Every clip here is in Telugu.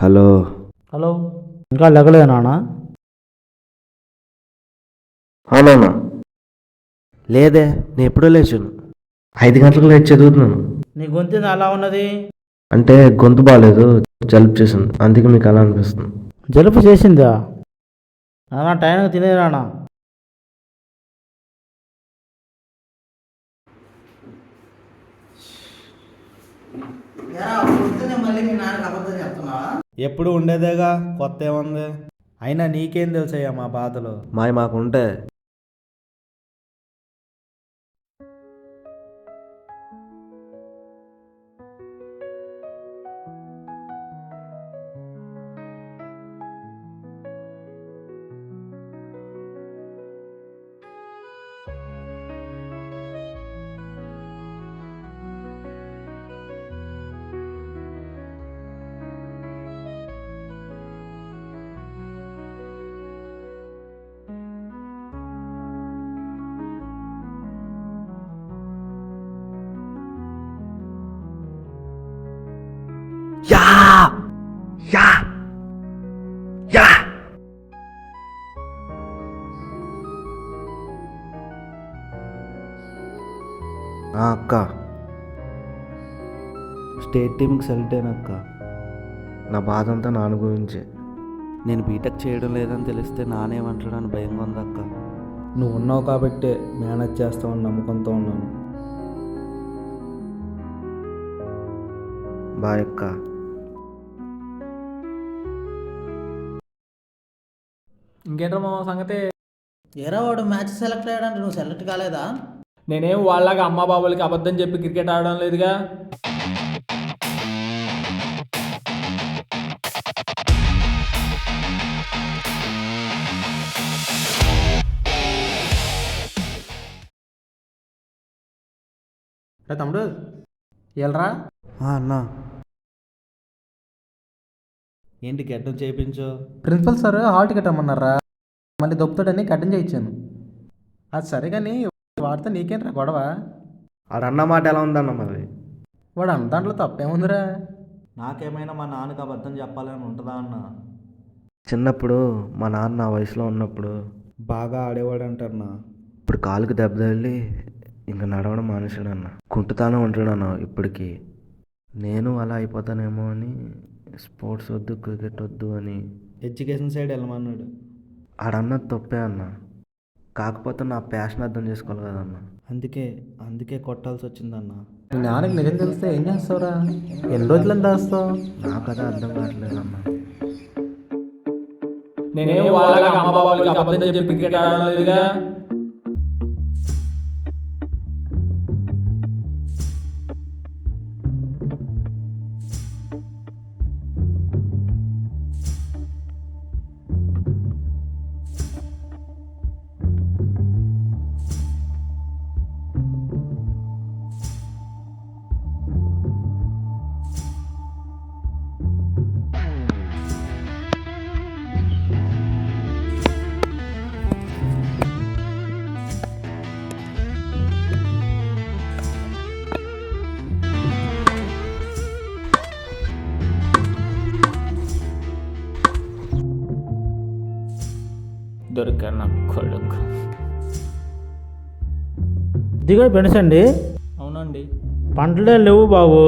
హలో. హలో, ఇంకా లెగలేదు నాన్న? అవునవునా, లేదే, నేను ఎప్పుడో లేచాను. 5 గంటలకు లేచి చదువుతున్నాను. నీ గొంతు అలా ఉన్నది. అంటే గొంతు బాగాలేదు, జలుబు చేసింది, అందుకే మీకు అలా అనిపిస్తుంది. జలుబు చేసిందా నాన్న? టైంకి తినేది నాన్న. ఎప్పుడు ఉండేదేగా, కొత్త ఏముంది? అయినా నీకేం తెలుసయ్యా మా బాధలు. మాకుంటే యా యా యా అక్క, స్టేట్ టీంకి సెలెక్ట్ అయినక్క. నా బాధ అంతా నాన్న గురించే. నేను బీటెక్ చేయడం లేదని తెలిస్తే నానేమంటాడని భయంగా ఉందక్క. నువ్వు ఉన్నావు కాబట్టే మేనేజ్ చేస్తామని నమ్మకంతో ఉన్నాను. బాయ్ అక్క. ఇంకేంట్రా మా సంగతి? ఏరా వాడు మ్యాచ్ సెలెక్ట్ అయ్యాడంటే నువ్వు సెలెక్ట్ కాలేదా? నేనేం వాళ్ళగా అమ్మా బాబులకి అబద్ధం చెప్పి క్రికెట్ ఆడడం లేదుగా. రే తమ్ముడు, వెళ్ళరా. అన్నా, ఏంటి గడ్డం చేయించు? ప్రిన్సిపల్ సార్ హాల్ టికెట్ రమ్మన్నారా, మళ్ళీ దొప్పుతాడని కటింగ్ చేయించాను. అది సరే కానీ వాడితే నీకేంట్రా గొడవ? ఆడన్న మాట ఎలా ఉందన్న మరి? వాడు అన్న దాంట్లో తప్పేముందిరా? నాకేమైనా మా నాన్నకి అబద్ధం చెప్పాలని ఉంటుందా అన్న? చిన్నప్పుడు మా నాన్న నా వయసులో ఉన్నప్పుడు బాగా ఆడేవాడు అంటారన్నా. ఇప్పుడు కాలుకి దెబ్బ తగిలి ఇంకా నడవడం మానేశాడన్న. కుంటుతానే ఉంటాడన్న ఇప్పటికీ. నేను అలా అయిపోతానేమో అని స్పోర్ట్స్ వద్దు, క్రికెట్ వద్దు అని ఎడ్యుకేషన్ సైడ్ వెళ్ళమన్నాడు. ఆడన్నది తప్పే అన్న, కాకపోతే నా ప్యాషన్ అర్థం చేసుకోవాలి కదన్న. అందుకే కొట్టాల్సి వచ్చిందన్న. నీ నాన్నకి నిజం తెలిస్తే ఏం చేస్తావురా? ఎన్ని రోజులని దాస్తావు? నాకు అదే అర్థం కావట్లేదు అన్న. నేనేం వాళ్ళగా అమ్మా బాబులకి అబద్ధం చెప్పి క్రికెట్ ఆడడం లేదుగా. దొరికన్న కొడుకు. దిగుడు ఫ్రెండ్స్ అండి. అవునండి. పంటలే లేవు బాబు,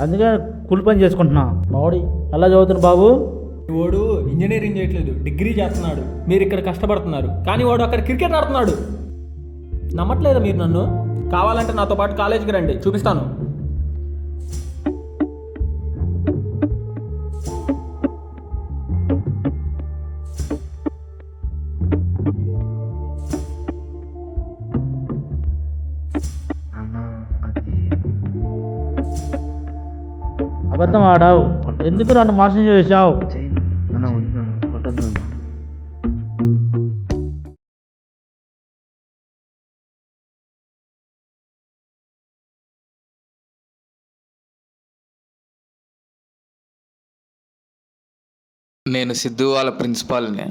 అందుకే కూలి పని చేసుకుంటున్నా. మావాడి ఎలా చదువుతున్నా బాబు? వాడు ఇంజనీరింగ్ చేయట్లేదు, డిగ్రీ చేస్తున్నాడు. మీరు ఇక్కడ కష్టపడుతున్నారు, కానీ వాడు అక్కడ క్రికెట్ ఆడుతున్నాడు. నమ్మట్లేదా మీరు నన్ను? కావాలంటే నాతో పాటు కాలేజీకి రండి, చూపిస్తాను. అన్న అది అబద్ధం ఆడావు, ఎందుకు నన్ను మోసం చేశావు? అన్న వద్దు అన్న, కొట్టద్దు అన్న. నేను సిద్ధు వాళ్ళ ప్రిన్సిపాల్ని.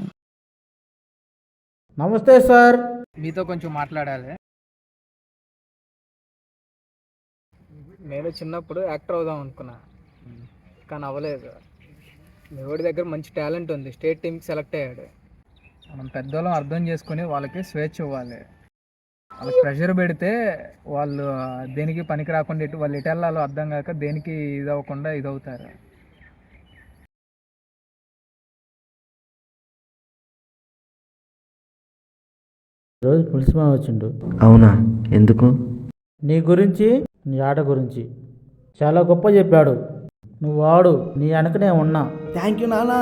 నమస్తే సార్. మీతో కొంచెం మాట్లాడాలి. నేను చిన్నప్పుడు యాక్టర్ అవుదాం అనుకున్నా, కానీ అవ్వలేదు. ఎవడి దగ్గర మంచి టాలెంట్ ఉంది, స్టేట్ టీంకి సెలెక్ట్ అయ్యాడు. మనం పెద్దోళ్ళం అర్థం చేసుకొని వాళ్ళకి స్వేచ్ఛ ఇవ్వాలి. వాళ్ళకి ప్రెషర్ పెడితే వాళ్ళు దేనికి పనికి రాకుండా వాళ్ళు ఎటు వెళ్ళాలో అర్థం కాక దేనికి ఇది అవ్వకుండా ఇదవుతారు. ఈరోజు పులిసి మామ వచ్చిండు. అవునా? ఎందుకు? నీ గురించి, నీ ఆట గురించి చాలా గొప్ప చెప్పాడు. నువ్వు వాడు, నీ వెనక నేను ఉన్నా. థ్యాంక్ యూ నాన్న.